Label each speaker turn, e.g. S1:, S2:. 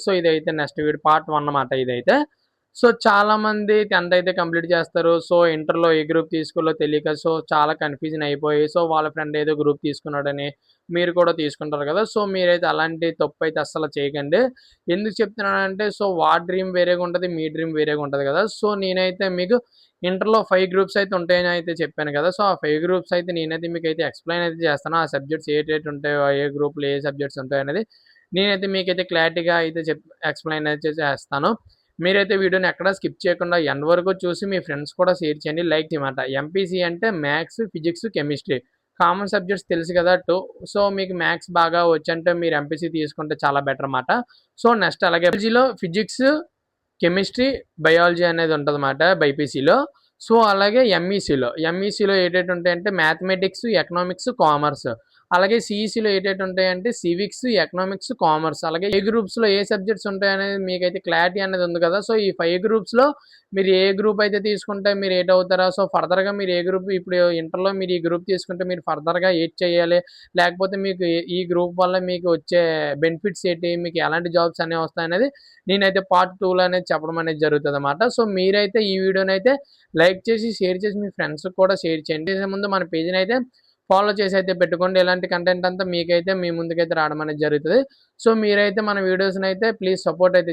S1: So ఇదైతే next video part 1 అన్నమాట ఇదైతే. సో చాలామంది 10th అయితే కంప్లీట్ చేస్తారు. సో ఇంటర్‌లో ఏ గ్రూప్ తీసుకోవాలో తెలియక సో చాలా కన్‌ఫ్యూజన్ అయిపోయి సో వాళ్ళ ఫ్రెండ్ ఏదో గ్రూప్ తీసుకున్నాడని మీరు కూడా తీసుకుంటారు కదా! సో మీరైతే అలాంటి తప్పైతే అస్సలు చేయకండి. ఎందుకు చెప్తున్నానంటే సో వాడి డ్రీమ్ వేరేగా ఉంటది. మీ డ్రీమ్ వేరేగా ఉంటది కదా! సో నేనైతే మీకు ఇంటర్‌లో 5 గ్రూప్స్ అయితే ఉంటాయని అయితే చెప్పాను కదా! సో ఆ 5 గ్రూప్స్ అయితే నేనైతే మీకైతే ఎక్స్‌ప్లెయిన్ అయితే చేస్తాను. ఆ సబ్జెక్ట్స్ ఏటేటి ఉంటాయో, ఏ గ్రూప్‌లో ఏ సబ్జెక్ట్స్ ఉంటాయనేది నేనైతే మీకైతే క్లారిటీగా అయితే ఎక్స్‌ప్లెయిన్ అయితే చేస్తాను. మీరైతే వీడియోని ఎక్కడా స్కిప్ చేయకుండా ఎండ్ వరకు చూసి మీ ఫ్రెండ్స్ కూడా షేర్ చేయండి. లైక్ చేయమాట. ఎంపీసీ అంటే maths, physics, chemistry. Common subjects తెలుసు కదా! సో మీకు మ్యాథ్స్ బాగా వచ్చంటే మీరు ఎంపీసీ తీసుకుంటే చాలా బెటర్ మాట. సో నెక్స్ట్ అలాగే బయాలజీలో ఫిజిక్స్, కెమిస్ట్రీ, బయాలజీ అనేది ఉంటదన్నమాట బైపీసీలో. సో అలాగే ఎంఈసీలో ఏటేటి ఉంటాయంటే మ్యాథమెటిక్స్, ఎకనామిక్స్, కామర్స్. అలాగే సీఈసీలో ఏటేటి ఉంటాయంటే సివిక్స్, ఎకనామిక్స్, కామర్స్. అలాగే ఏ గ్రూప్స్‌లో ఏ సబ్జెక్ట్స్ ఉంటాయనేది మీకైతే క్లారిటీ అనేది ఉంది కదా! సో ఈ 5 గ్రూప్స్‌లో మీరు ఏ గ్రూప్ అయితే తీసుకుంటే మీరు ఏటవుతారో సో ఫర్దర్‌గా మీరు ఏ గ్రూప్ ఇప్పుడు ఇంటర్‌లో మీరు ఈ గ్రూప్ తీసుకుంటే మీరు ఫర్దర్‌గా ఏటి చేయాలి? లేకపోతే మీకు ఈ గ్రూప్ వల్ల మీకు వచ్చే బెనిఫిట్స్ ఏంటి? మీకు ఎలాంటి జాబ్స్ అనేవి వస్తాయనేది నేనైతే పార్ట్ 2లో అనేది చెప్పడం అనేది జరుగుతదన్నమాట. సో మీరైతే ఈ వీడియోనైతే లైక్ చేసి, షేర్ చేసి మీ ఫ్రెండ్స్‌కి కూడా షేర్ చేయండి. చేసే ముందు మన పేజ్‌నైతే ఫాలో చేసి అయితే పెట్టుకోండి. ఇలాంటి కంటెంట్ అంతా మీకైతే మీ ముందుకైతే రావడం అనేది జరుగుతది. సో మీరైతే మన వీడియోస్‌నైతే ప్లీజ్ సపోర్ట్ అయితే